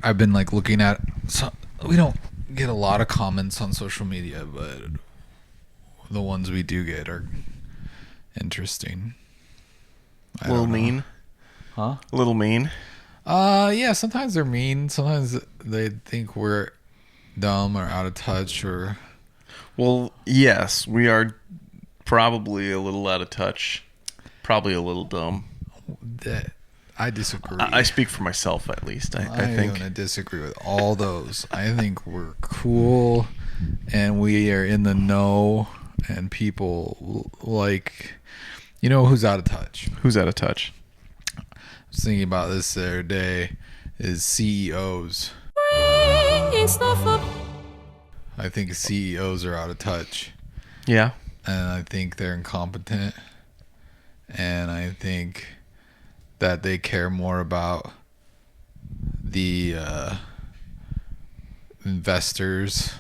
I've been like looking at. So we don't get a lot of comments on social media, but the ones we do get are interesting. A little mean. Huh? A little mean. Yeah. Sometimes they're mean. Sometimes they think we're dumb or out of touch or. Well, yes, we are probably a little out of touch. Probably a little dumb. That I disagree. I speak for myself, at least. I think. I'm gonna disagree with all those. I think we're cool, and we are in the know, and people like, who's out of touch. Who's out of touch? I was thinking about this the other day. Is CEOs. I think CEOs are out of touch. Yeah. And I think they're incompetent. And I think that they care more about the investors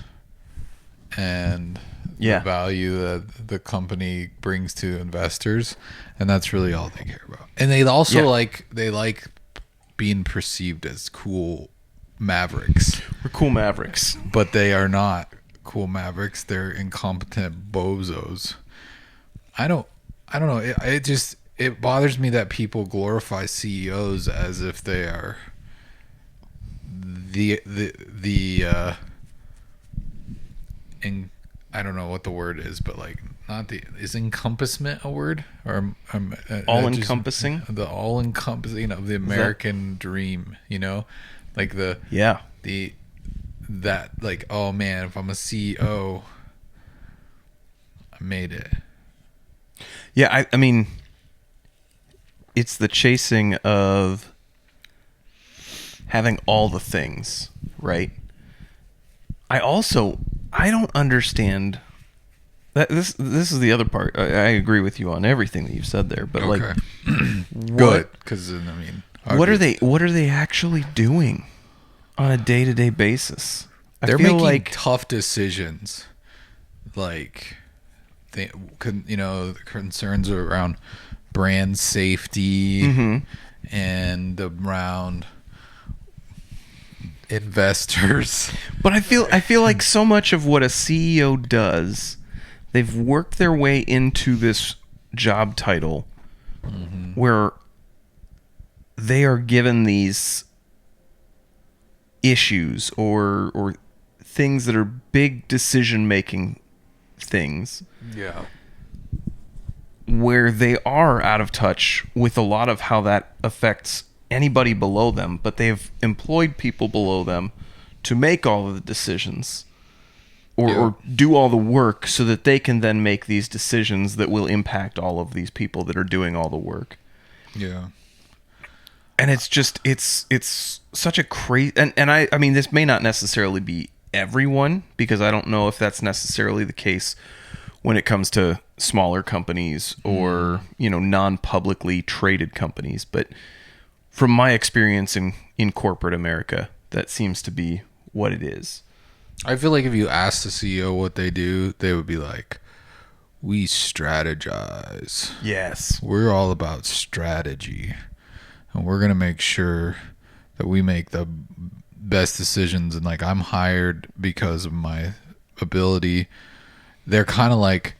and the value that the company brings to investors. And that's really all they care about. And they also like being perceived as cool mavericks. We're cool mavericks. But they are not cool mavericks. They're incompetent bozos. I don't know. It bothers me that people glorify CEOs as if they are I don't know what the word is, but like is encompassment a word or all encompassing? The all encompassing of the American dream, like that like, oh man, if I'm a CEO, I made it. Yeah, I mean, it's the chasing of having all the things, right? I don't understand that this is the other part. I agree with you on everything that you've said there, but okay. Good, because I mean, what are they actually doing on a day-to-day basis? They're making tough decisions, like the concerns around brand safety and around investors. But I feel like so much of what a CEO does, they've worked their way into this job title where they are given these issues or things that are big decision-making things. Yeah. Where they are out of touch with a lot of how that affects anybody below them, but they've employed people below them to make all of the decisions or do all the work so that they can then make these decisions that will impact all of these people that are doing all the work. Yeah. And it's just, it's such a crazy, and I mean, this may not necessarily be everyone, because I don't know if that's necessarily the case when it comes to smaller companies or, non-publicly traded companies. But from my experience in corporate America, that seems to be what it is. I feel like if you ask the CEO what they do, they would be like, we strategize. Yes. We're all about strategy. And we're going to make sure that we make the best decisions. And like, I'm hired because of my ability. They're kind of like,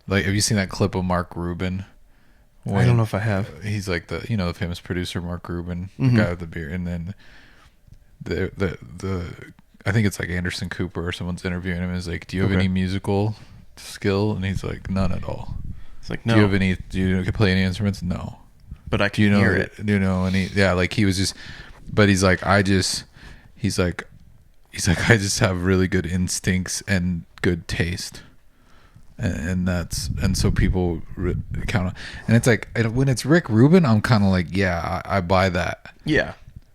have you seen that clip of Mark Rubin? I don't know if I have. He's like the famous producer Mark Rubin, the guy with the beard, and then the I think it's like Anderson Cooper or someone's interviewing him. Is like, do you have any musical skill? And he's like, none at all. It's like, no. Do you play any instruments? No. But I can hear it. Do you know any? Yeah, like he was just, but he's like, I just have really good instincts and good taste. And so people count on, and it's like when it's Rick Rubin, I'm kind of like, yeah, I buy that. Yeah,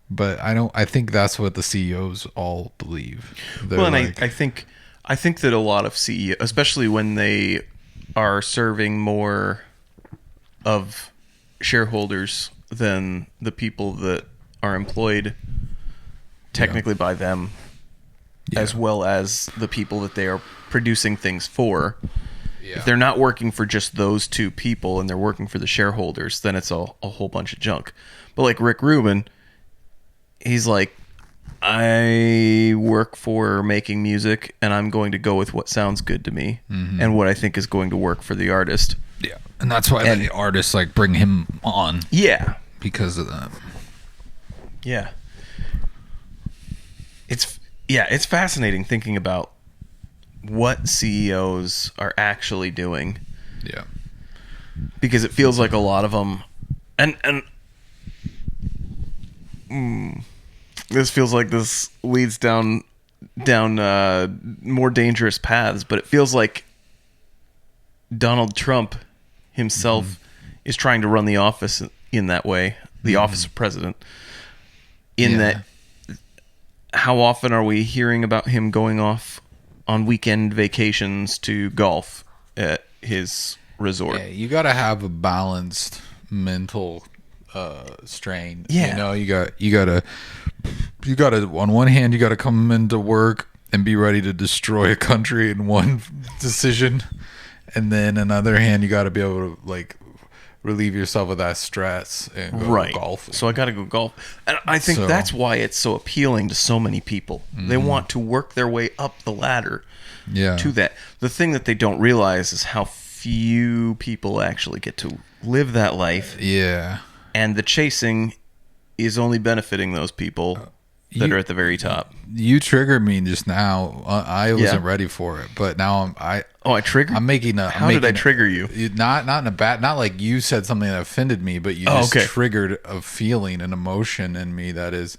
but I think that's what the CEOs all believe. Well, and like, I think that a lot of CEOs, especially when they are serving more of shareholders than the people that are employed technically by them, as well as the people that they are producing things for. Yeah. If they're not working for just those two people and they're working for the shareholders, then it's a whole bunch of junk. But like Rick Rubin, he's like, I work for making music, and I'm going to go with what sounds good to me and what I think is going to work for the artist. Yeah, and that's why the artists like bring him on. Yeah, because of that. Yeah. It's fascinating thinking about what CEOs are actually doing. Yeah. Because it feels like a lot of them, and this feels like this leads down more dangerous paths, but it feels like Donald Trump himself is trying to run the office in that way, the office of president, in that how often are we hearing about him going off on weekend vacations to golf at his resort? Yeah, you got to have a balanced mental strain. Yeah. You know, you got to on one hand, you got to come into work and be ready to destroy a country in one decision. And then another hand, you got to be able to like relieve yourself of that stress and go golf. So I got to go golf. And I think that's why it's so appealing to so many people. They want to work their way up the ladder to that. The thing that they don't realize is how few people actually get to live that life. Yeah. And the chasing is only benefiting those people that are at the very top. You triggered me just now. I wasn't ready for it, but now I triggered. I'm making a. How did I trigger you? Not in a bad. Not like you said something that offended me, but you just triggered a feeling, an emotion in me that is.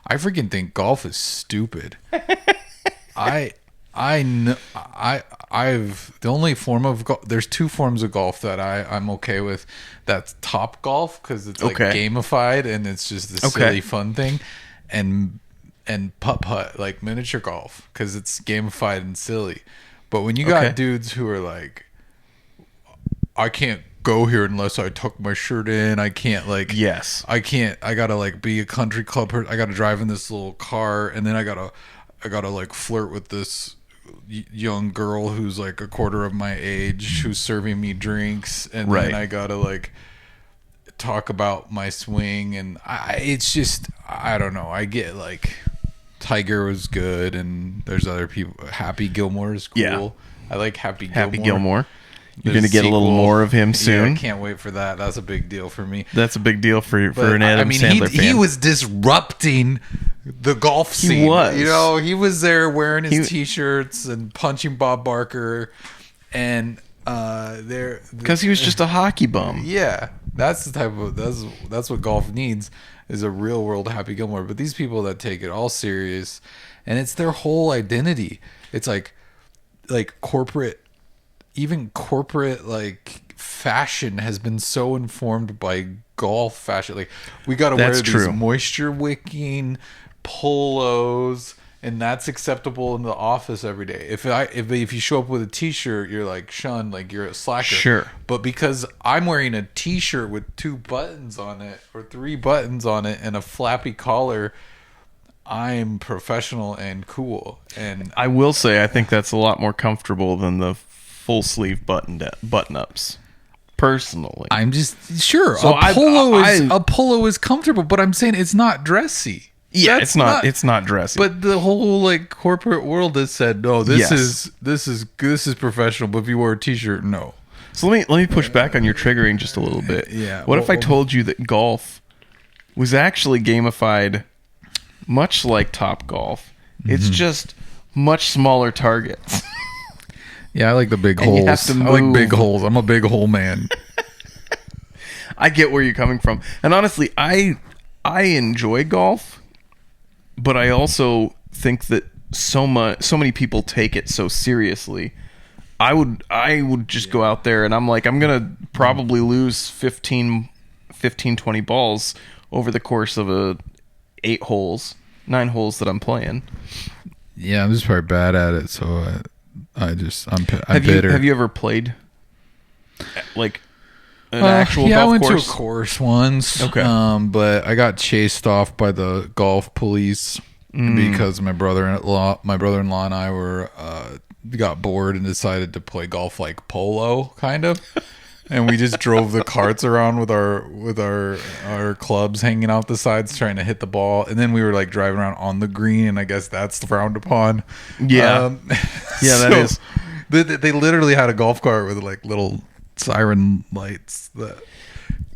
I freaking think golf is stupid. I've the only form of golf. There's two forms of golf that I'm okay with. That's top golf because it's like gamified and it's just a silly fun thing. And putt like miniature golf because it's gamified and silly. But when you got dudes who are like, I can't go here unless I tuck my shirt in. I can't like I can't. I gotta like be a country club person. I gotta drive in this little car, and then I gotta like flirt with this young girl who's like a quarter of my age who's serving me drinks, and then I gotta like talk about my swing, and it's just I don't know. I get like Tiger was good, and there's other people. Happy Gilmore is cool. Yeah. I like Happy Gilmore. You're going to get a little more of him soon. Yeah, I can't wait for that. That's a big deal for me. That's a big deal for an Adam Sandler fan. He was disrupting the golf scene. He was. You know, he was there wearing his T-shirts and punching Bob Barker, and because he was just a hockey bum. Yeah, that's the type of that's what golf needs is a real world Happy Gilmore. But these people that take it all serious, and it's their whole identity. It's like corporate. Even corporate like fashion has been so informed by golf fashion. Like we got to wear these moisture wicking polos, and that's acceptable in the office every day. If you show up with a T-shirt, you're like shunned, like you're a slacker. Sure. But because I'm wearing a T-shirt with 2 buttons on it or 3 buttons on it and a flappy collar, I'm professional and cool. And I will say, I think that's a lot more comfortable than the full sleeve button ups. Personally, I'm just sure so a polo is comfortable, but I'm saying it's not dressy. Yeah, it's not dressy. But the whole like corporate world has said no. This is professional. But if you wear a T-shirt, no. So let me push back on your triggering just a little bit. Yeah. What if I told you that golf was actually gamified, much like Top Golf? It's just much smaller targets. Yeah, I like the big holes. I like big holes. I'm a big hole man. I get where you're coming from. And honestly, I enjoy golf, but I also think that so many people take it so seriously. I would just go out there and I'm like, I'm going to probably lose 15, 20 balls over the course of 9 holes that I'm playing. Yeah, I'm just probably bad at it, so I'm bitter. Have you ever played like an actual golf course? I went to a course once. Okay. But I got chased off by the golf police because my brother-in-law and I got bored and decided to play golf like polo, kind of. and we just drove the carts around with our clubs hanging out the sides trying to hit the ball, and then we were like driving around on the green, and I guess that's frowned upon. Yeah. Yeah, that is. They literally had a golf cart with like little siren lights that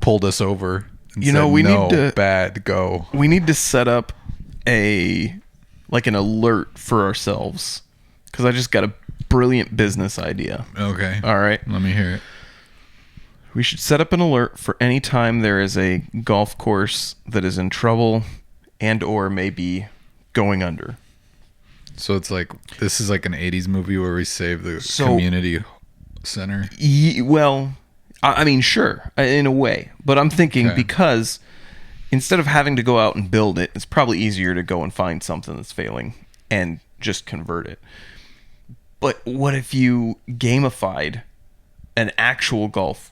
pulled us over and You know, said, we no, need to- bad, go. We need to set up an alert for ourselves, because I just got a brilliant business idea. Okay. All right. Let me hear it. We should set up an alert for any time there is a golf course that is in trouble and or maybe going under. So it's like, this is like an 80s movie where we save the community center. Well, I mean, sure, in a way. But I'm thinking because instead of having to go out and build it, it's probably easier to go and find something that's failing and just convert it. But what if you gamified an actual golf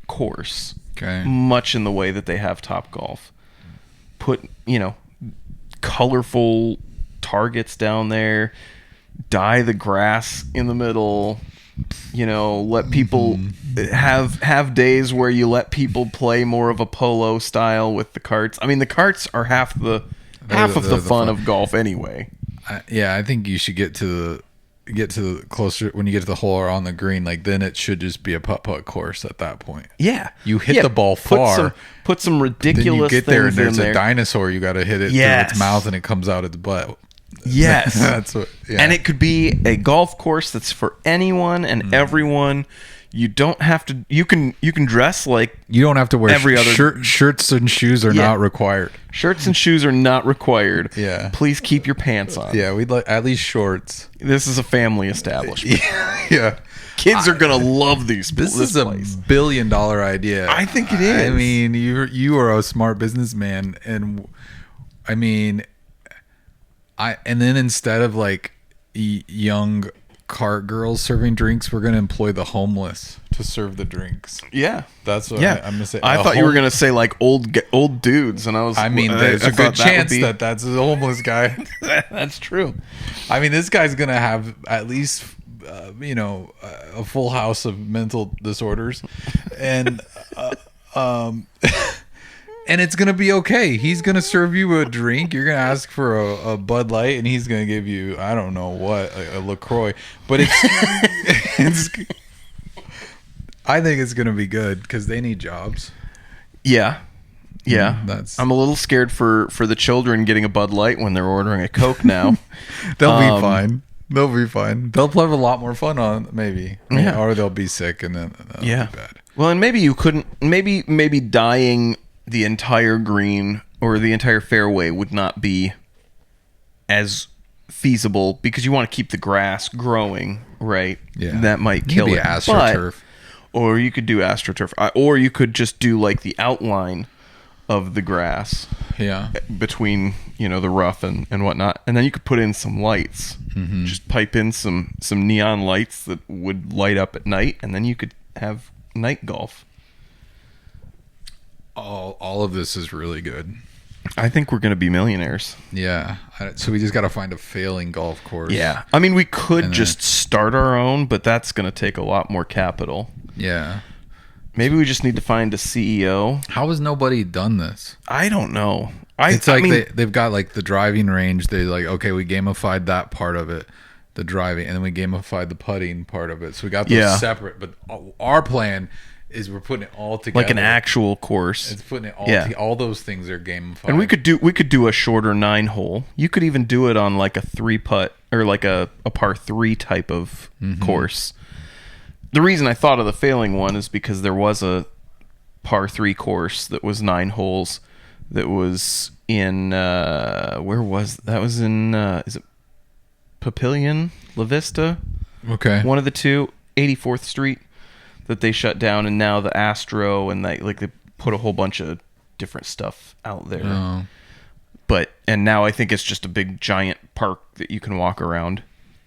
course, Okay. much in the way that they have Topgolf? Put, colorful targets down there, dye the grass in the middle, let people have days where you let people play more of a polo style with the carts. I mean, the carts are half of the fun of golf anyway. I think you should get to the closer when you get to the hole or on the green, like then it should just be a putt course at that point. Yeah, you hit the ball far. Put some ridiculous. Then you get there and there's a dinosaur. You got to hit it through its mouth and it comes out its butt. Yes, that's what. Yeah. And it could be a golf course that's for anyone and everyone. You don't have to. You can dress like you don't have to wear every other shirts and shoes are not required. Shirts and shoes are not required. Yeah. Please keep your pants on. Yeah, we'd like at least shorts. This is a family establishment. Yeah. Kids are gonna love these. This is place. $1 billion idea. I think it is. I mean, you are a smart businessman, and I mean, and then instead of like young cart girls serving drinks, we're gonna employ the homeless to serve the drinks. Yeah, that's what I'm gonna say. I thought you were gonna say like old dudes, and I mean, there's a good chance that that's a homeless guy. That's true. I mean, this guy's gonna have at least a full house of mental disorders, and and it's gonna be okay. He's gonna serve you a drink. You're gonna ask for a Bud Light, and he's gonna give you I don't know what, a LaCroix. But it's I think it's gonna be good because they need jobs. Yeah. I'm a little scared for the children getting a Bud Light when they're ordering a Coke now. They'll be fine. They'll be fine. They'll have a lot more fun on maybe. Yeah. Or they'll be sick and then that'll be bad. Well, and maybe you couldn't. Maybe dyeing the entire green or the entire fairway would not be as feasible because you want to keep the grass growing, right? Yeah, that might kill it. AstroTurf. Or you could do AstroTurf, or you could just do like the outline of the grass. Yeah, between the rough and whatnot, and then you could put in some lights. Mm-hmm. Just pipe in some neon lights that would light up at night, and then you could have night golf. All of this is really good. I think we're going to be millionaires. Yeah. So we just got to find a failing golf course. Yeah. I mean, we could just start our own, but that's going to take a lot more capital. Yeah. Maybe we just need to find a CEO. How has nobody done this? I don't know. They've got like the driving range. They like, okay, we gamified that part of it, the driving, and then we gamified the putting part of it. So we got those separate. But our plan is we're putting it all together like an actual course. It's putting it all. All those things are gamified. And we could do a shorter 9-hole. You could even do it on like a 3-putt or like a par 3 type of course. The reason I thought of the failing one is because there was a par 3 course that was 9 holes that was in where was that was in is it Papillion, La Vista? Okay. One of the two, 84th Street that they shut down, and now the Astro and they put a whole bunch of different stuff out there. Oh. And now I think it's just a big giant park that you can walk around.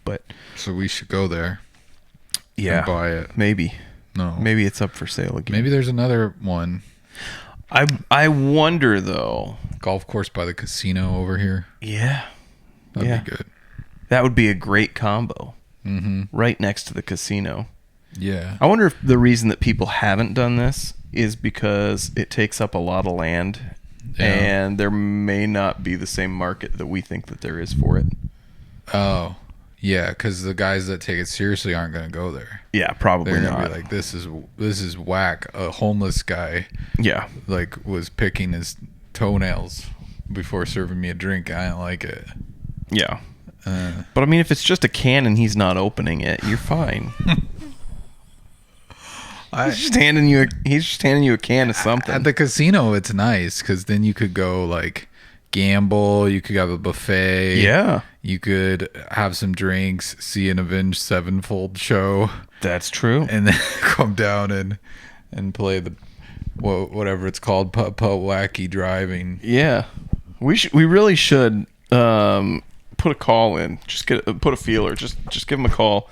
But so we should go there. Yeah. And buy it. Maybe. No. Maybe it's up for sale again. Maybe there's another one. I wonder though. Golf course by the casino over here. Yeah. That'd be good. That would be a great combo. Mm-hmm. Right next to the casino. Yeah. I wonder if the reason that people haven't done this is because it takes up a lot of land, and there may not be the same market that we think that there is for it. Oh, yeah, because the guys that take it seriously aren't going to go there. Yeah, probably They're gonna not. be like, this is whack. A homeless guy, Yeah. like, was picking his toenails before serving me a drink. I didn't like it. Yeah. But I mean, if it's just a can and he's not opening it, you're fine. He's just handing you a can of something. At the casino, it's nice because then you could go like gamble. You could have a buffet. Yeah, you could have some drinks, see an Avenged Sevenfold show. That's true. And then come down and play the whatever it's called, putt wacky driving. Yeah, we really should put a call in. Just put a feeler. Just give him a call.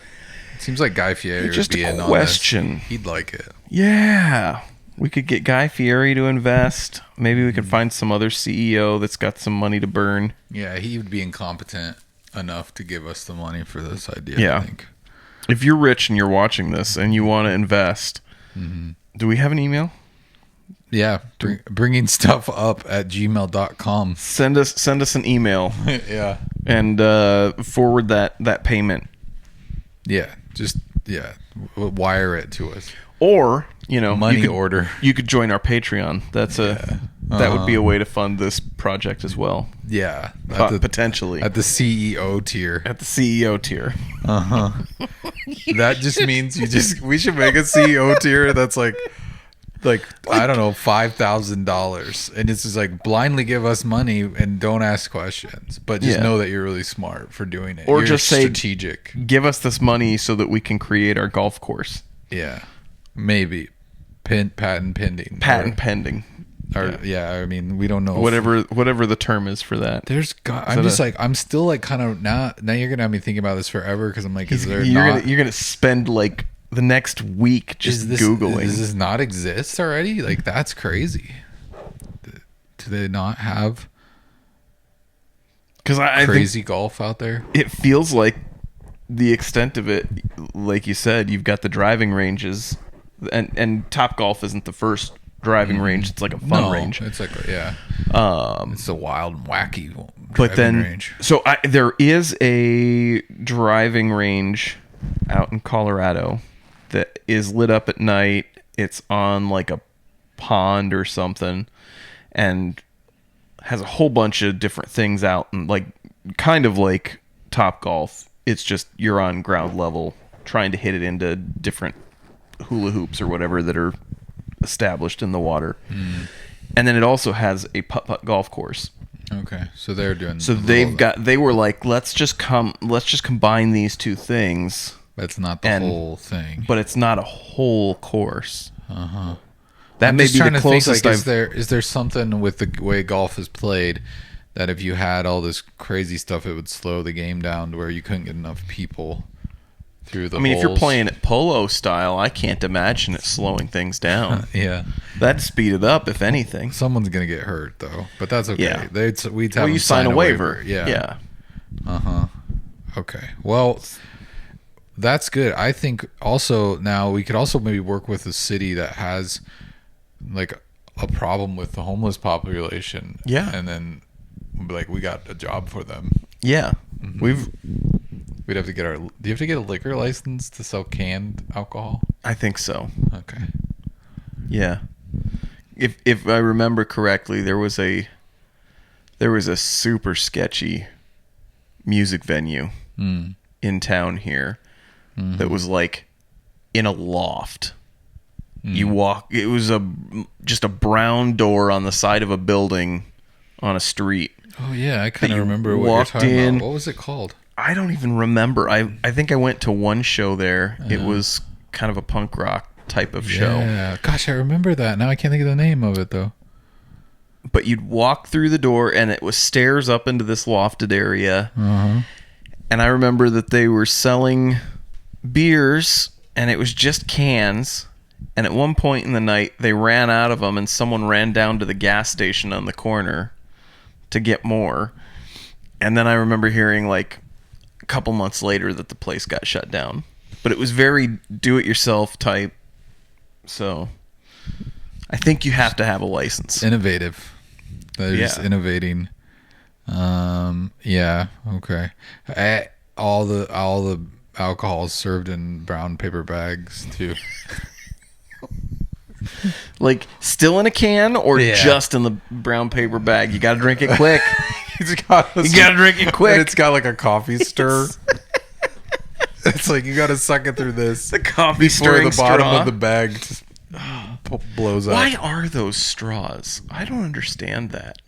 It seems like Guy Fieri just would be in on question. this. He'd like it. Yeah. We could get Guy Fieri to invest. Maybe we could find some other CEO that's got some money to burn. Yeah, he would be incompetent enough to give us the money for this idea, Yeah. I think. If you're rich and you're watching this and you want to invest, do we have an email? Yeah, bringing stuff up at gmail.com. Send us an email. Yeah. And forward that payment. Yeah, just, wire it to us. Or, you know, money order. You could join our Patreon. That would be a way to fund this project as well. Yeah. Potentially. At the CEO tier. At the CEO tier. That just means we should make a CEO tier that's like I don't know, $5,000, and it's just like blindly give us money and don't ask questions, but just know that you're really smart for doing it. Or you're just strategic. Give us this money so that we can create our golf course. Yeah, maybe patent pending. Patent pending. Or I mean, we don't know. Whatever the term is for that. I'm still like kind of now you're gonna have me thinking about this forever because I'm like, you're gonna spend like the next week just Googling. Does this not exist already? Like, that's crazy. Do they not have crazy golf out there? It feels like the extent of it, like you said, you've got the driving ranges, and Top Golf isn't the first driving range. It's like a fun range. It's like it's a wild and wacky range. So there is a driving range out in Colorado that is lit up at night. It's on like a pond or something, and has a whole bunch of different things out, and like kind of like Top Golf. It's just you're on ground level trying to hit it into different hula hoops or whatever that are established in the water. And then it also has a putt golf course. Okay, so they're doing. So they were like, let's just combine these two things. That's not the whole thing. But it's not a whole course. That may be the closest. Think, like, is there something with the way golf is played that if you had all this crazy stuff, it would slow the game down to where you couldn't get enough people through the holes? If you're playing it polo style, I can't imagine it slowing things down. Yeah. That'd speed it up, if anything. Someone's going to get hurt, though. But that's okay. Yeah. We'd have you sign a waiver. Yeah. Okay. Well, that's good. I think also now we could also maybe work with a city that has like a problem with the homeless population. Yeah. And then like we got a job for them. Yeah. We'd have to get do you have to get a liquor license to sell canned alcohol? I think so. Okay. Yeah. If I remember correctly, there was a super sketchy music venue in town here that was like in a loft. You walk, it was just a brown door on the side of a building on a street. Oh yeah, I kind of remember what you're talking about. What was it called? I don't even remember. I think I went to one show there. It was kind of a punk rock type of show. Yeah, gosh, I remember that. Now I can't think of the name of it though. But you'd walk through the door and it was stairs up into this lofted area. And I remember that they were selling beers and it was just cans. And at one point in the night, they ran out of them and someone ran down to the gas station on the corner to get more. And then I remember hearing like a couple months later that the place got shut down. but it was very do-it-yourself type. So I think you have to have a license. Innovative. They're just innovating. Yeah. Okay. All the alcohol is served in brown paper bags too. Like still in a can or just in the brown paper bag? You got to drink it quick. You got to drink it quick. And it's got like a coffee stir. It's like you got to suck it through this. The coffee before stirring the bottom straw. of the bag just blows up. Why are those straws? I don't understand that.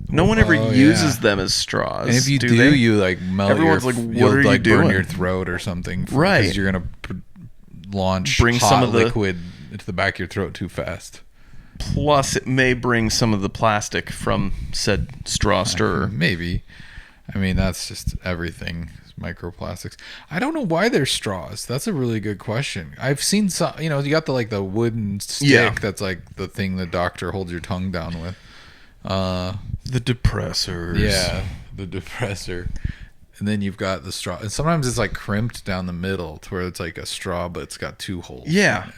No one ever uses them as straws. And if you do, you like melt Everyone's like, what are you like doing? burn your throat or something. Right. Because you're going to launch Bring hot some of the liquid into the back of your throat too fast. Plus, it may bring some of the plastic from said straw stirrer. Maybe. I mean, that's just everything. Microplastics. I don't know why they're straws. That's a really good question. I've seen some, you got the wooden stick that's like the thing the doctor holds your tongue down with. The depressors. Yeah, the depressor. And then you've got the straw. And sometimes it's like crimped down the middle to where it's like a straw, but it's got two holes. Yeah.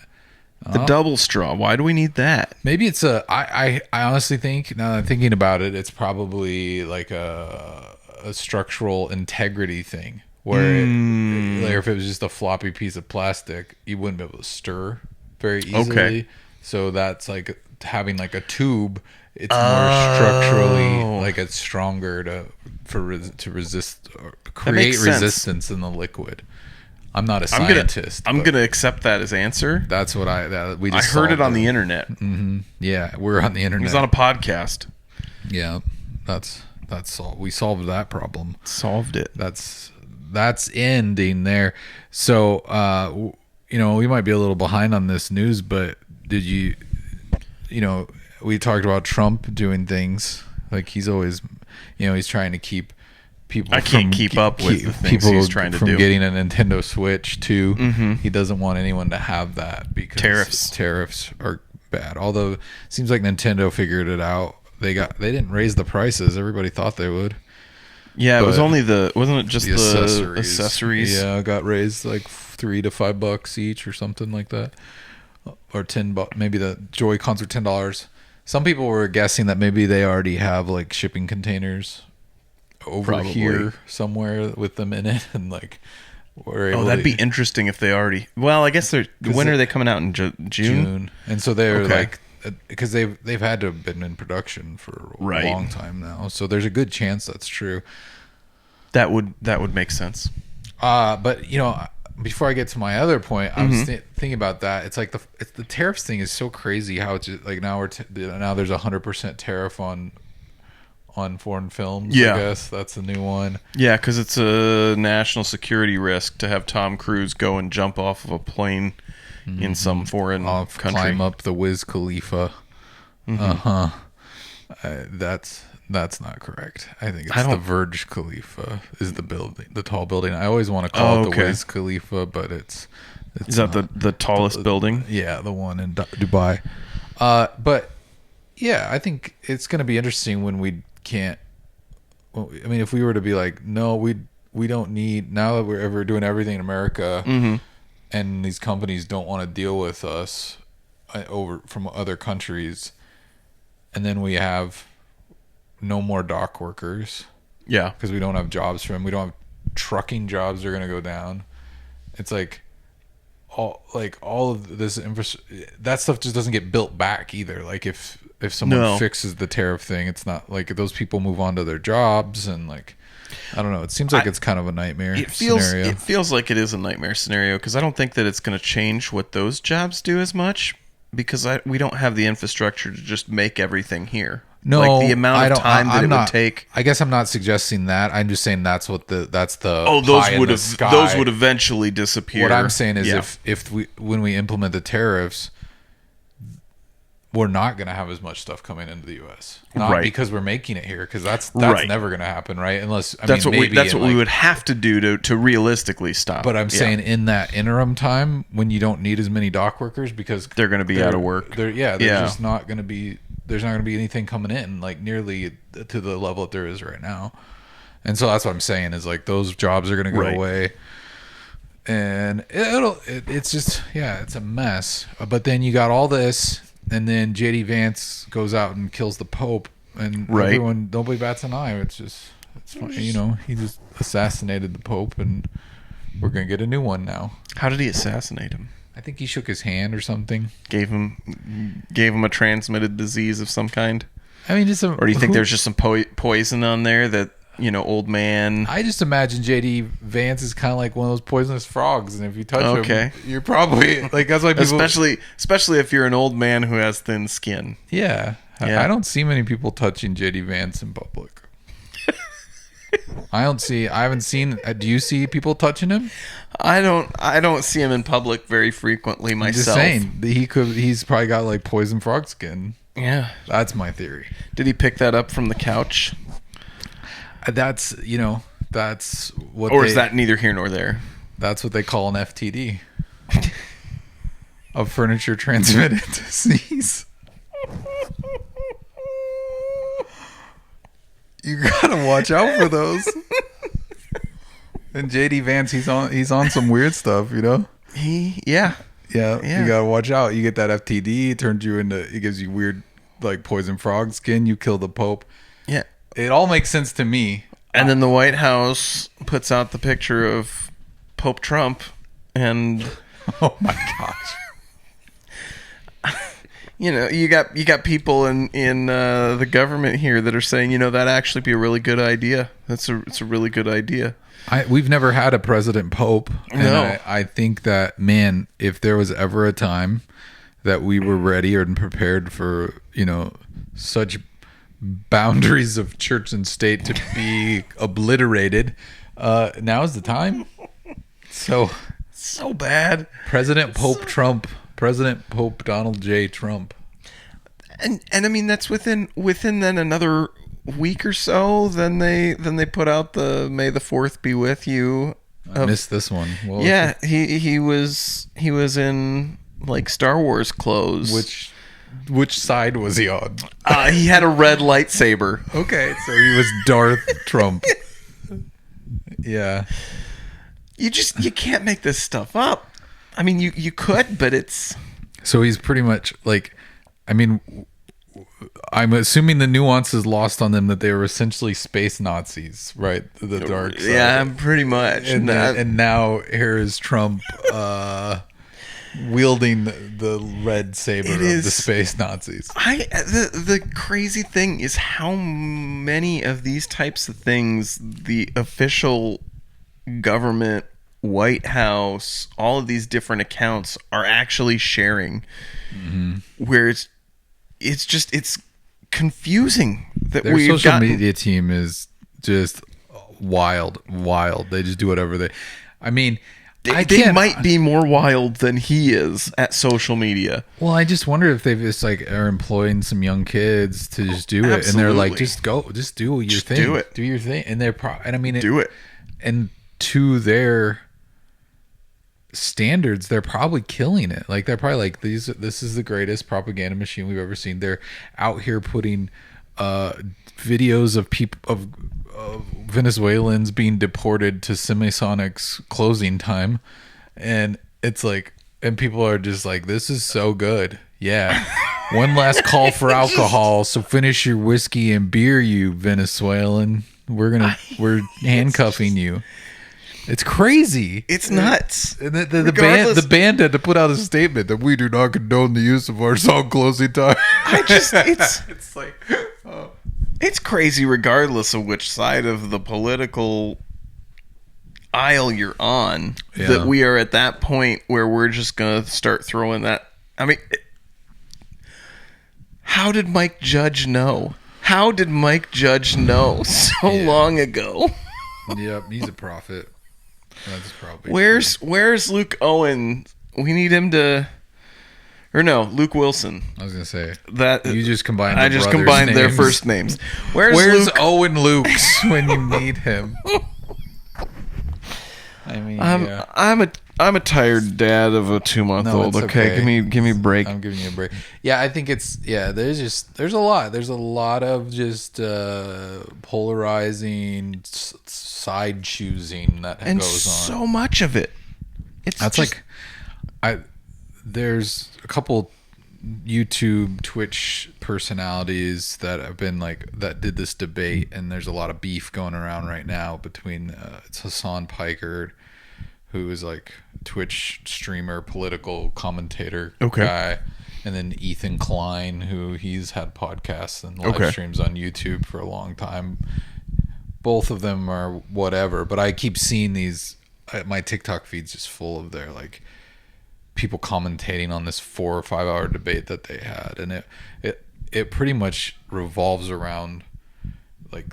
The double straw. Why do we need that? Maybe it's I honestly think, now that I'm thinking about it, it's probably like a structural integrity thing. Where like if it was just a floppy piece of plastic, you wouldn't be able to stir very easily. Okay. So that's like having like a tube. It's more structurally like it's stronger to resist or create resistance in the liquid. I'm not a scientist. I'm gonna accept that as answer. That's what I heard it on the internet. Mm-hmm. Yeah, we're on the internet. It was on a podcast. Yeah, that's we solved that problem. Solved it. That's ending there. So we might be a little behind on this news, but did you we talked about Trump doing things like he's always, he's trying to keep people. I can't keep up with the things he's trying to do. From getting a Nintendo Switch too. Mm-hmm. He doesn't want anyone to have that because tariffs are bad. Although it seems like Nintendo figured it out. They didn't raise the prices. Everybody thought they would. Yeah, it was only wasn't it just the accessories? Yeah, it got raised like $3 to $5 each or something like that, or $10. Maybe the Joy-Cons are $10. Some people were guessing that maybe they already have like shipping containers over here somewhere with them in it, and like we're able. That'd be interesting if they already. Well, I guess when are they coming out in June? And so they're like, because they've had to have been in production for a long time now, so there's a good chance that's true. That would make sense. But before I get to my other point, I was thinking about that. It's like the tariffs thing is so crazy. How it's just like now now there's 100% tariff on foreign films. I guess that's the new one. Yeah, because it's a national security risk to have Tom Cruise go and jump off of a plane in some foreign country, climb up the Wiz Khalifa. That's not correct. I think it's the Burj Khalifa is the building, the tall building. I always want to call it the Wiz Khalifa, but it's is that the tallest building? Yeah, the one in Dubai. But yeah, I think it's going to be interesting when we can't. Well, I mean, if we were to be like, no, we don't need, now that we're doing everything in America, and these companies don't want to deal with us over from other countries, and then we have no more dock workers. Yeah, because we don't have jobs for them. We don't have trucking jobs are going to go down. It's like all of this that stuff just doesn't get built back either. Like if someone fixes the tariff thing, it's not like those people move on to their jobs, and like I don't know. It seems like it's kind of a nightmare scenario. It feels like it is a nightmare scenario because I don't think that it's going to change what those jobs do as much because we don't have the infrastructure to just make everything here. No, like the amount of time that it would take. I guess I'm not suggesting that. I'm just saying that's the those would eventually disappear. What I'm saying is when we implement the tariffs, we're not going to have as much stuff coming into the U.S. Not because we're making it here, because that's never going to happen, right? Unless that's what we would have to do to realistically stop. But I'm saying in that interim time, when you don't need as many dock workers because they're going to be out of work. They're just not going to be. There's not going to be anything coming in like nearly to the level that there is right now. And so that's what I'm saying is like those jobs are going to go away. and it's just it's a mess. But then you got all this, and then JD Vance goes out and kills the Pope, and Right. nobody bats an eye. It's funny, he just assassinated the Pope, and we're gonna get a new one now. How did he assassinate him? I think he shook his hand or something. Gave him a transmitted disease of some kind. I mean, just Or do you think there's just some poison on there that, old man? I just imagine JD Vance is kind of like one of those poisonous frogs, and if you touch him, you're probably like, that's why people, especially if you're an old man who has thin skin. Yeah. I don't see many people touching JD Vance in public. I haven't seen. Do you see people touching him? I don't see him in public very frequently myself. I'm just saying he's probably got like poison frog skin. Yeah, that's my theory. Did he pick that up from the couch? That's what. Or is that neither here nor there? That's what they call an FTD. Of furniture transmitted disease. You gotta watch out for those. And JD Vance, he's on some weird stuff, Yeah. You gotta watch out. You get that FTD, it gives you weird like poison frog skin. You kill the Pope. Yeah, it all makes sense to me. And then the White House puts out the picture of Pope Trump, and oh my gosh. You got people in the government here that are saying, that'd actually be a really good idea. It's a really good idea. We've never had a president pope, and no. I think that, man, if there was ever a time that we were ready or prepared for such boundaries of church and state to be obliterated, now is the time. So bad. President Pope Donald J. Trump. And I mean, that's within then another week or so. Then they put out the May the 4th be with you. I missed this one. He was in like Star Wars clothes. Which side was he on? He had a red lightsaber. Okay, so he was Darth Trump. Yeah. You can't make this stuff up. I mean, you could, but it's... So he's pretty much like, I mean, I'm assuming the nuance is lost on them that they were essentially space Nazis, right? The dark side. Yeah, pretty much. And now here is Trump wielding the red saber of the space Nazis. The crazy thing is how many of these types of things the official government, White House, all of these different accounts are actually sharing, where it's confusing that their social media team is just wild. They just do whatever they. I mean, they might be more wild than he is at social media. Well, I just wonder if they just like are employing some young kids to just do it, and they're like, just do your thing, do your thing, and they're and I mean, do it, and to their standards, they're probably killing it. Like they're probably like, this is the greatest propaganda machine we've ever seen. They're out here putting videos of people of Venezuelans being deported to Semisonic's closing time, and it's like, and people are just like, this is so good. Yeah. One last call for alcohol, so finish your whiskey and beer, you Venezuelan. We're handcuffing you. It's crazy. It's nuts. And the band had to put out a statement that we do not condone the use of our song closing time. It's like, it's crazy regardless of which side of the political aisle you're on, that we are at that point where we're just going to start throwing that. I mean, how did Mike Judge know? How did Mike Judge know so long ago? Yep, he's a prophet. That's probably where's Luke Owen? We need him to, or no, Luke Wilson. I was gonna say that you just combined. I just combined their first names. Where's Owen Lukes when you need him? I mean, I'm a tired dad of a 2-month-old. Okay, give me a break. I'm giving you a break. Yeah, I think there's a lot of just polarizing side choosing that goes on. So much of it. That's just, like there's a couple YouTube, Twitch personalities that have been like that did this debate, and there's a lot of beef going around right now between it's Hasan Piker, who is like a Twitch streamer, political commentator guy, and then Ethan Klein, who he's had podcasts and live streams on YouTube for a long time. Both of them are whatever, but I keep seeing these. My TikTok feed's just full of their like people commentating on this 4 or 5 hour debate that they had, and it pretty much revolves around like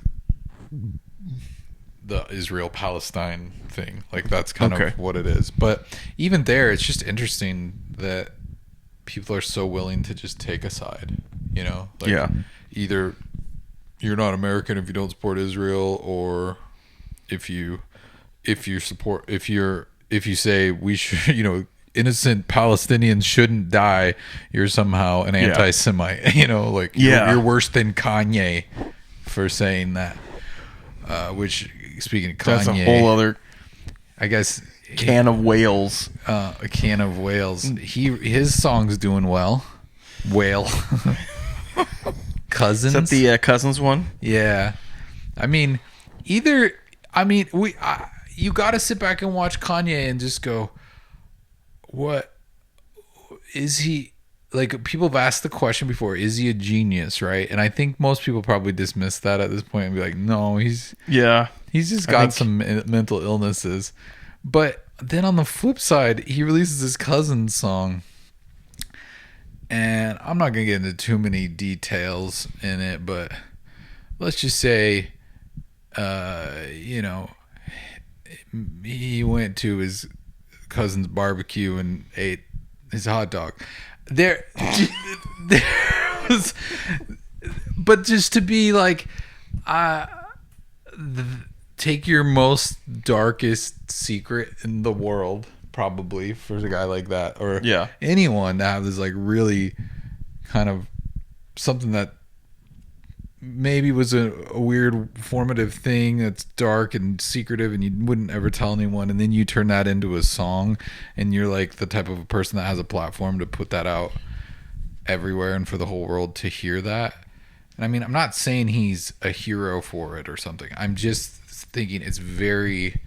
the Israel-Palestine thing. Like that's kind of what it is. But even there, it's just interesting that people are so willing to just take a side, you know? Like, either you're not American if you don't support Israel, or if you say we should, you know, innocent Palestinians shouldn't die, you're somehow an anti-Semite. You know, like you're worse than Kanye for saying that. Which, speaking of Kanye, that's a whole other, I guess, can of whales. A can of whales. His song's doing well. Whale. Cousins. Is that the Cousins one? Yeah. I mean, you got to sit back and watch Kanye and just go, what is he like? People have asked the question before, is he a genius, right? And I think most people probably dismiss that at this point and be like, no, he's just got some mental illnesses. But then on the flip side, he releases his Cousin's song, and I'm not gonna get into too many details in it, but let's just say you know, he went to his cousin's barbecue and ate his hot dog. There was, but just to be like, take your most darkest secret in the world, probably for a guy like that, or anyone that has like really kind of something that maybe was a weird formative thing that's dark and secretive and you wouldn't ever tell anyone, and then you turn that into a song, and you're like the type of a person that has a platform to put that out everywhere and for the whole world to hear that. And I mean, I'm not saying he's a hero for it or something. I'm just thinking it's very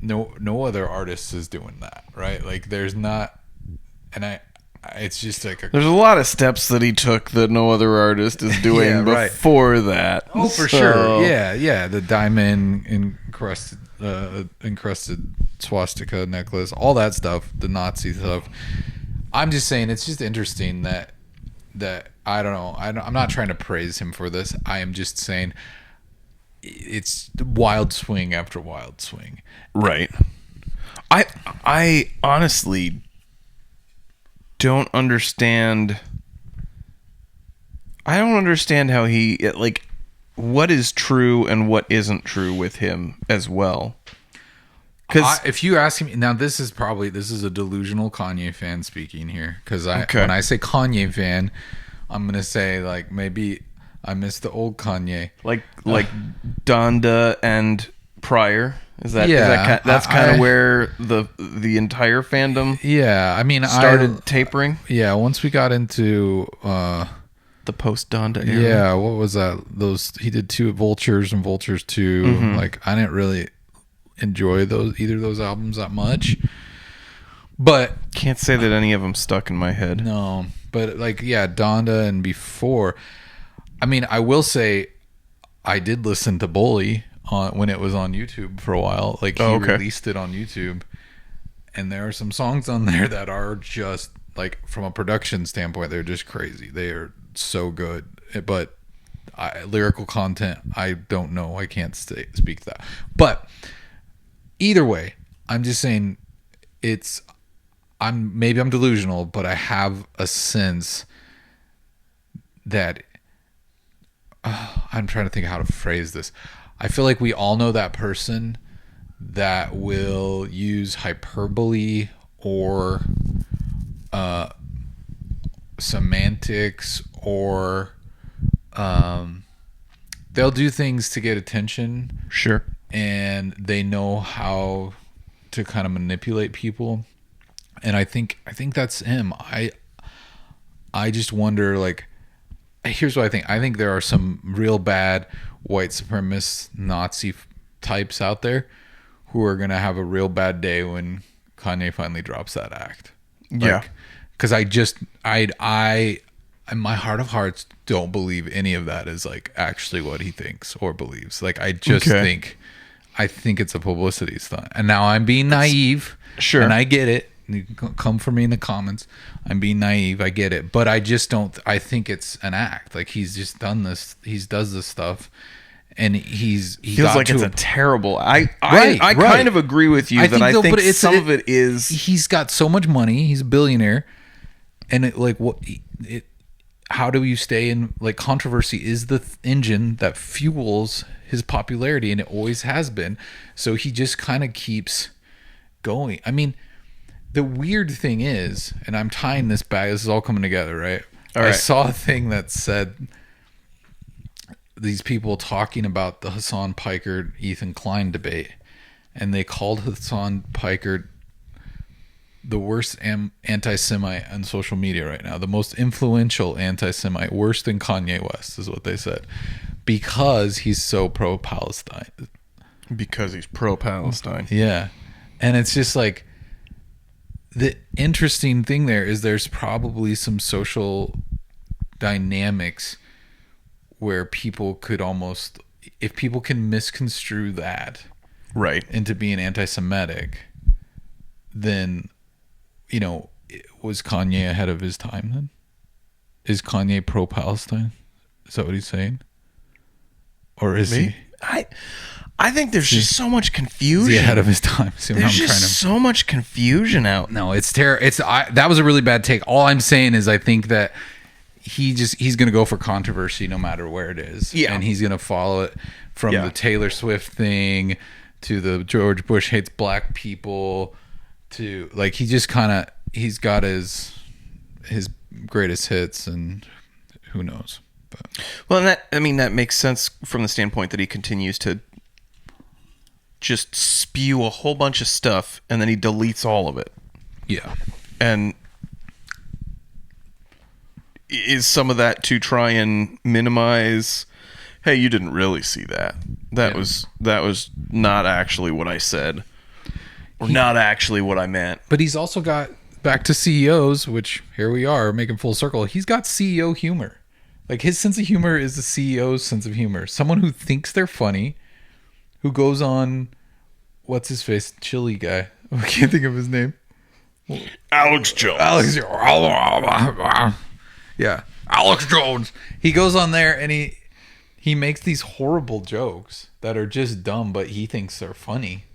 no other artist is doing that, right? Like there's not, and it's just like there's a lot of steps that he took that no other artist is doing before that. Oh, for sure. Yeah. The diamond encrusted swastika necklace, all that stuff, the Nazi stuff. I'm just saying it's just interesting that I don't know. I'm not trying to praise him for this. I am just saying it's wild swing after wild swing. Right. I honestly don't understand. I don't understand how he, like, what is true and what isn't true with him as well. Because if you ask me now, this is a delusional Kanye fan speaking here. Because when I say Kanye fan, I'm gonna say like maybe I miss the old Kanye, like Donda and Pryor. Is that that's kind of where the entire fandom I mean started tapering? Yeah, once we got into the post Donda era. Yeah, what was that? He did 2 Vultures and Vultures 2. Mm-hmm. Like I didn't really enjoy either of those albums that much. But can't say that any of them stuck in my head. No, but like Donda and before. I mean, I will say I did listen to Bully when it was on YouTube for a while. Like he released it on YouTube, and there are some songs on there that are just like, from a production standpoint, they're just crazy. They are so good, but lyrical content, I don't know. I can't speak to that. But either way, I'm just saying maybe I'm delusional, but I have a sense that I'm trying to think how to phrase this. I feel like we all know that person that will use hyperbole or semantics, or they'll do things to get attention. Sure. And they know how to kind of manipulate people, and I think that's him. I just wonder, like, here's what I think there are some real bad white supremacist Nazi types out there who are gonna have a real bad day when Kanye finally drops that act. Yeah, because I in my heart of hearts don't believe any of that is like actually what he thinks or believes. Like, I just think it's a publicity stunt. And now I'm being naive. Sure. And I get it. You can come for me in the comments. I'm being naive. I get it. But I just don't. I think it's an act. Like, he's just done this. He does this stuff. And he feels like it's a terrible. I Right. kind of agree with you that I think some of it is. He's got so much money. He's a billionaire. And how do you stay in, like, controversy is the engine that fuels his popularity, and it always has been. So he just kind of keeps going. I mean, the weird thing is, and I'm tying this back, this is all coming together, right? All right. I saw a thing that said these people talking about the Hasan Piker Ethan Klein debate, and they called Hasan Piker the worst anti-Semite on social media right now, the most influential anti-Semite, worse than Kanye West, is what they said, because he's so pro-Palestine. Because he's pro-Palestine. Yeah. And it's just like, the interesting thing there is there's probably some social dynamics where people could almost, if people can misconstrue that Right. into being anti-Semitic, then, was Kanye ahead of his time then? Is Kanye pro-Palestine? Is that what he's saying? Or is he? I think there's just so much confusion. Is he ahead of his time? There's just so much confusion out. No, it's terrible. That was a really bad take. All I'm saying is I think that he's going to go for controversy no matter where it is. Yeah. And he's going to follow it from the Taylor Swift thing to the George Bush hates black people to, like, he just kind of, he's got his greatest hits, and who knows. But. Well, and that makes sense from the standpoint that he continues to just spew a whole bunch of stuff and then he deletes all of it. Yeah. And is some of that to try and minimize, hey, you didn't really see that. That was not actually what I said, or not actually what I meant. But he's also got, back to CEOs, which here we are making full circle. He's got CEO humor. Like, his sense of humor is the CEO's sense of humor. Someone who thinks they're funny, who goes on, what's his face, chili guy. I can't think of his name. Alex Jones. Yeah, Alex Jones. He goes on there and he makes these horrible jokes that are just dumb, but he thinks they're funny,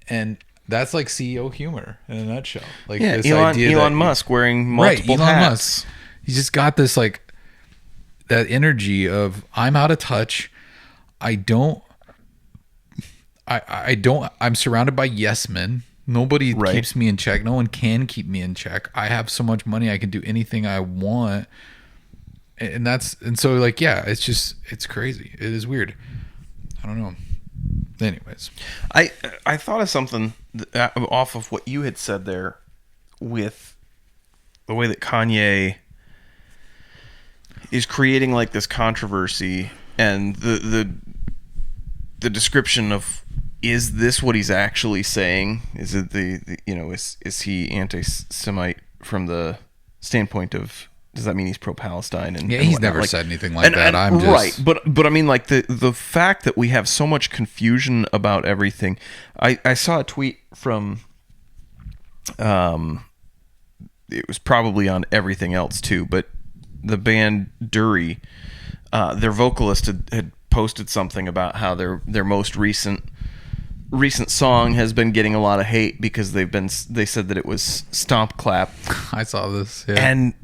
and that's like CEO humor in a nutshell. Like, this idea Elon Musk wearing multiple hats. Musk. He's just got this, like, that energy of, I'm out of touch. I'm surrounded by yes men. Nobody keeps me in check. No one can keep me in check. I have so much money, I can do anything I want. And so, like, yeah, it's crazy. It is weird. I don't know. Anyways, I thought of something off of what you had said there, with the way that Kanye is creating, like, this controversy, and the description of, is this what he's actually saying? Is it is he anti-Semite from the standpoint of, does that mean he's pro-Palestine? And he's never said anything like that. I'm just right, but I mean, like, the fact that we have so much confusion about everything. I saw a tweet from, it was probably on everything else too, but the band Dury, their vocalist had posted something about how their most recent song has been getting a lot of hate because they said that it was Stomp Clap. I saw this, yeah. And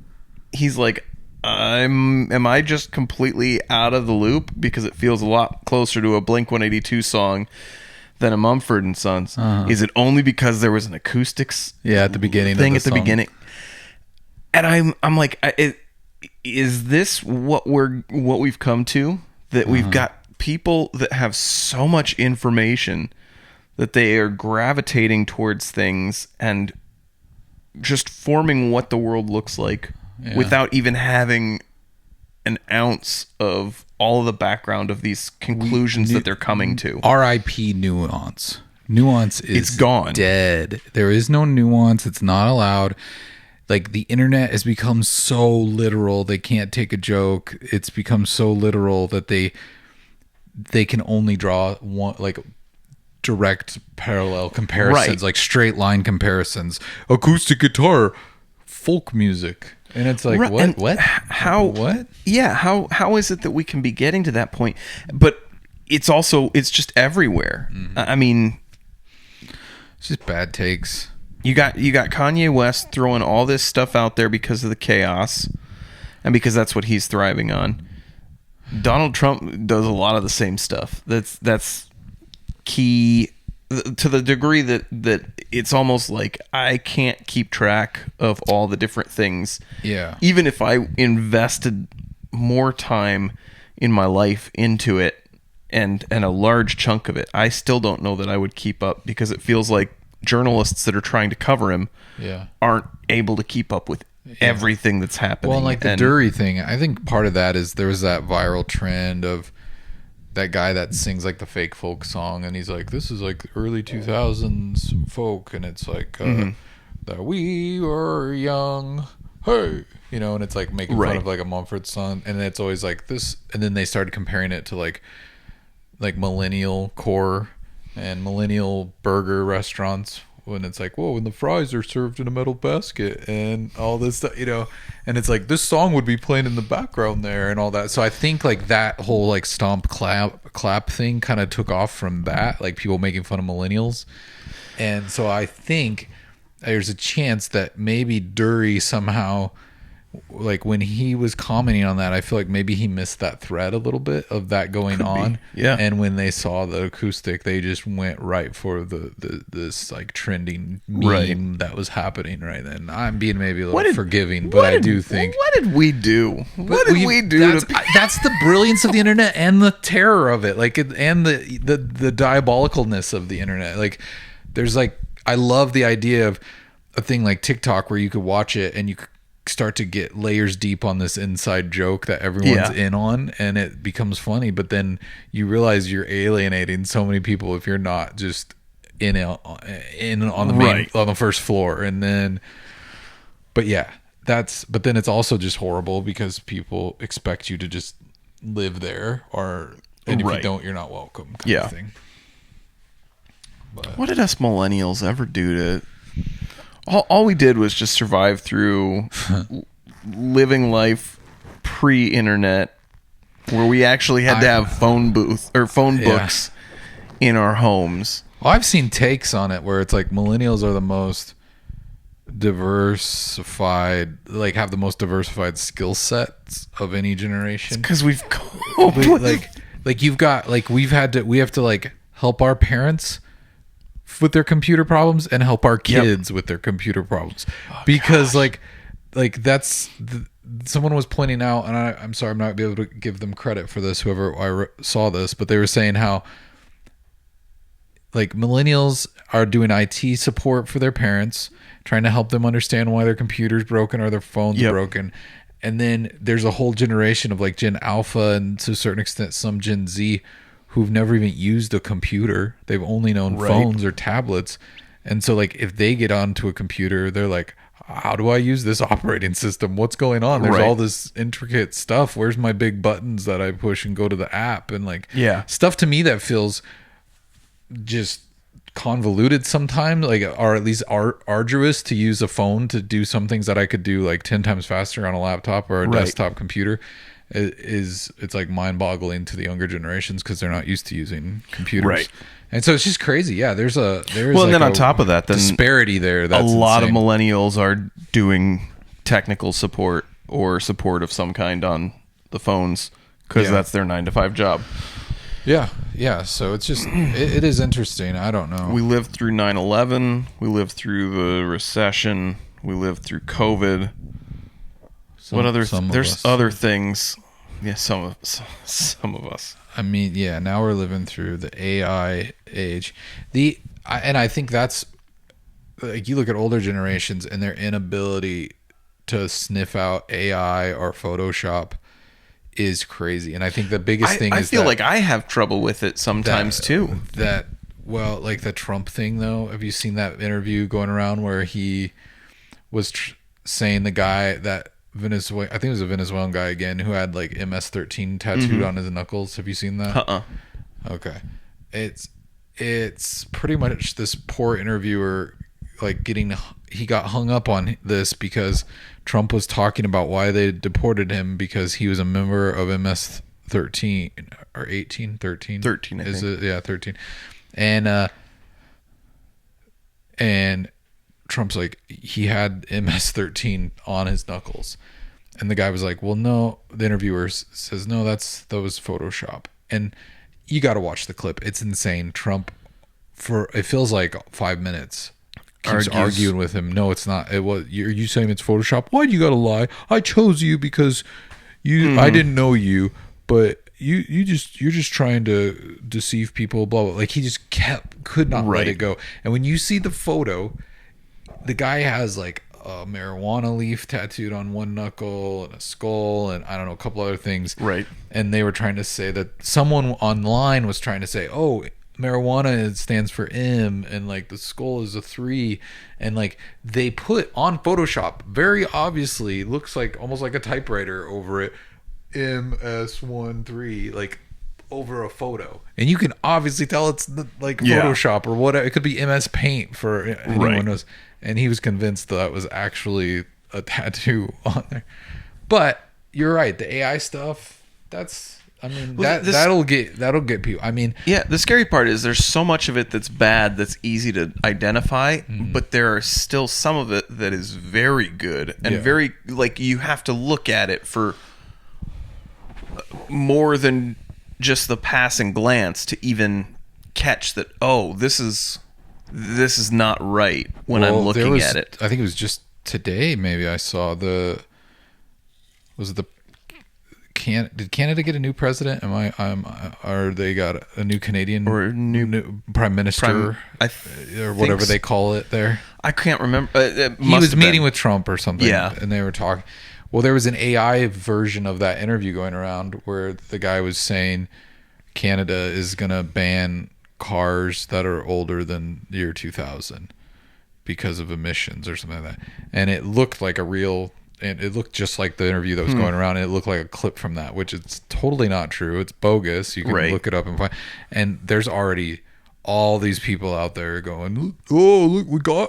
he's like, am I just completely out of the loop, because it feels a lot closer to a Blink-182 song than a Mumford & Sons. Is it only because there was an acoustics at the beginning thing of the at the beginning? And I'm like, is this what we've come to? That we've got people that have so much information that they are gravitating towards things and just forming what the world looks like without even having an ounce of all of the background of these conclusions that they're coming to. R.I.P. nuance. Nuance is It's gone. Dead. There is no nuance. It's not allowed. Like, the internet has become so literal. They can't take a joke. It's become so literal that they can only draw one, like, direct parallel comparisons, Right. like straight line comparisons. Acoustic guitar, folk music. And it's like, Right, what? and What? How? What? Yeah. How is it that we can be getting to that point? But it's just everywhere. I mean, It's just bad takes. you got Kanye West throwing all this stuff out there because of the chaos, and because that's what he's thriving on. Donald Trump does a lot of the same stuff. That's key to the degree that it's almost like I can't keep track of all the different things. Yeah. Even if I invested more time in my life into it and a large chunk of it, I still don't know that I would keep up, because it feels like journalists that are trying to cover him aren't able to keep up with everything that's happening. Well, like the Dury thing, I think part of that is there was that viral trend of that guy that sings like the fake folk song, and he's like, this is like early 2000s folk, and it's like that we were young, hey, you know, and it's like making fun of like a Mumford Son, and it's always like this, and then they started comparing it to like millennial core and millennial burger restaurants, when it's like, whoa, and the fries are served in a metal basket and all this stuff, you know, and it's like this song would be playing in the background there and all that. So I think like that whole like stomp clap thing kind of took off from that, like people making fun of millennials. And so I think there's a chance that maybe Dury somehow, like when he was commenting on that, I feel like maybe he missed that thread a little bit of that going on. Yeah. And when they saw the acoustic, they just went right for this like trending meme that was happening right then. I'm being maybe a little forgiving, but I do think, what did we do? What did we do? That's the brilliance of the internet and the terror of it, like, and the diabolicalness of the internet. Like, there's like, I love the idea of a thing like TikTok where you could watch it and you could start to get layers deep on this inside joke that everyone's in on, and it becomes funny, but then you realize you're alienating so many people if you're not just in on the main, on the first floor. And then, but yeah, but then it's also just horrible because people expect you to just live there, and if you don't, you're not welcome kind of thing. But what did us millennials ever do to... All we did was just survive through living life pre-internet, where we actually had to have phone books in our homes. Well, I've seen takes on it where it's like millennials are the most diversified, like have the most diversified skill sets of any generation. Because we've like you've got, like, we have to like help our parents with their computer problems and help our kids with their computer problems, because like that's someone was pointing out, and I'm sorry, I'm not be able to give them credit for this, whoever saw this, but they were saying how like millennials are doing IT support for their parents, trying to help them understand why their computer's broken or their phone's broken. And then there's a whole generation of like Gen Alpha, and to a certain extent some Gen Z, who've never even used a computer. They've only known phones or tablets. And so like if they get onto a computer, they're like, how do I use this operating system? What's going on? There's all this intricate stuff. Where's my big buttons that I push and go to the app? And like stuff to me that feels just convoluted sometimes, like, or at least arduous to use a phone to do some things that I could do like 10 times faster on a laptop or a desktop computer. It's like mind-boggling to the younger generations because they're not used to using computers, and so it's just crazy. There's well, like, and then on top of that, then disparity there. That's a lot insane. of millennials are doing technical support or support of some kind on the phones because that's their 9-to-5 job. So it's just it is interesting. I don't know. We lived through 9/11. We lived through the recession. We lived through COVID. There's other things Yeah, some of us. I mean, yeah, now we're living through the AI age. And I think that's like, you look at older generations and their inability to sniff out AI or Photoshop is crazy. And I think the biggest thing is I feel like I have trouble with it sometimes too. Well, like the Trump thing though. Have you seen that interview going around where he was saying the guy that Venezuela, I think it was a Venezuelan guy again, who had like MS-13 tattooed on his knuckles. Have you seen that? Okay. It's pretty much this poor interviewer like he got hung up on this because Trump was talking about why they deported him because he was a member of MS-13 or 13 I is think. it? Yeah, 13. And Trump's like, he had MS-13 on his knuckles, and the guy was like, well, no. The interviewer says, no, that was Photoshop. And you got to watch the clip. It's insane. Trump, for it feels like 5 minutes, keeps arguing with him. No, it's not. It was. You saying it's Photoshop? Why'd you gotta lie? I chose you because I didn't know you, but you're just trying to deceive people. Blah blah. Like, he just could not let it go. And when you see the photo, the guy has like a marijuana leaf tattooed on one knuckle and a skull and I don't know, a couple other things. Right. And they were trying to say that someone online was trying to say, oh, marijuana stands for M, and like the skull is a 3, and like they put on Photoshop, very obviously looks like almost like a typewriter over it, MS13, like over a photo, and you can obviously tell it's like Photoshop or whatever. It could be MS Paint for anyone knows. And he was convinced that was actually a tattoo on there. But you're right, the AI stuff, that's, I mean, that'll get people. I mean, yeah, the scary part is there's so much of it that's bad that's easy to identify, but there are still some of it that is very good and very, like, you have to look at it for more than just the passing glance to even catch that, oh, this is not right when I'm looking at it. I think it was just today maybe I saw did Canada get a new president? Or they got a new Canadian or new prime minister or whatever they call it there? I can't remember. He was meeting with Trump or something, yeah, and they were talking. Well, there was an AI version of that interview going around where the guy was saying Canada is going to ban cars that are older than the year 2000 because of emissions or something like that. And it looked like and it looked just like the interview that was going around, and it looked like a clip from that, which is totally not true. It's bogus. You can look it up and find. And there's already all these people out there going, oh,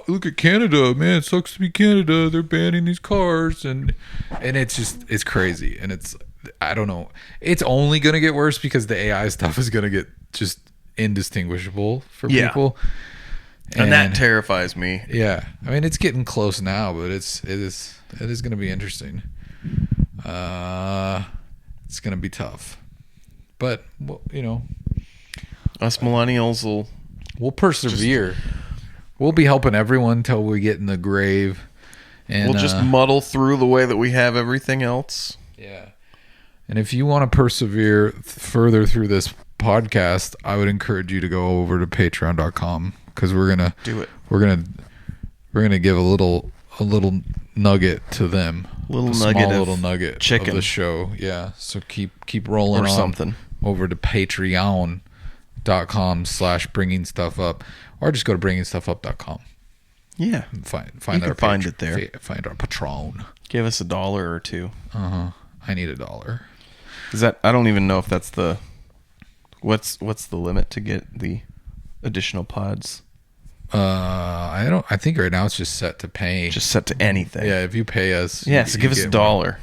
look at Canada, man, it sucks to be Canada, they're banning these cars, and it's crazy. And I don't know, it's only gonna get worse because the AI stuff is gonna get just indistinguishable for people, and that terrifies me. Yeah, I mean, it's getting close now, but it is gonna be interesting. It's gonna be tough, but you know, us millennials we'll persevere. We'll be helping everyone till we get in the grave, and we'll just muddle through the way that we have everything else. Yeah. And if you want to persevere further through this podcast, I would encourage you to go over to patreon.com, because we're gonna do it. We're gonna give a little nugget to them, little nugget chicken of the show. Yeah, so keep rolling or on something over to patreon.com/bringing stuff up, or just go to bringingstuffup.com. Yeah, find it there. Find our patron. Give us $1 or $2. I need $1. Is that? I don't even know if that's the. What's the limit to get the additional pods? I don't. I think right now it's just set to pay. Just set to anything. Yeah, if you pay us. Yeah, so give us $1.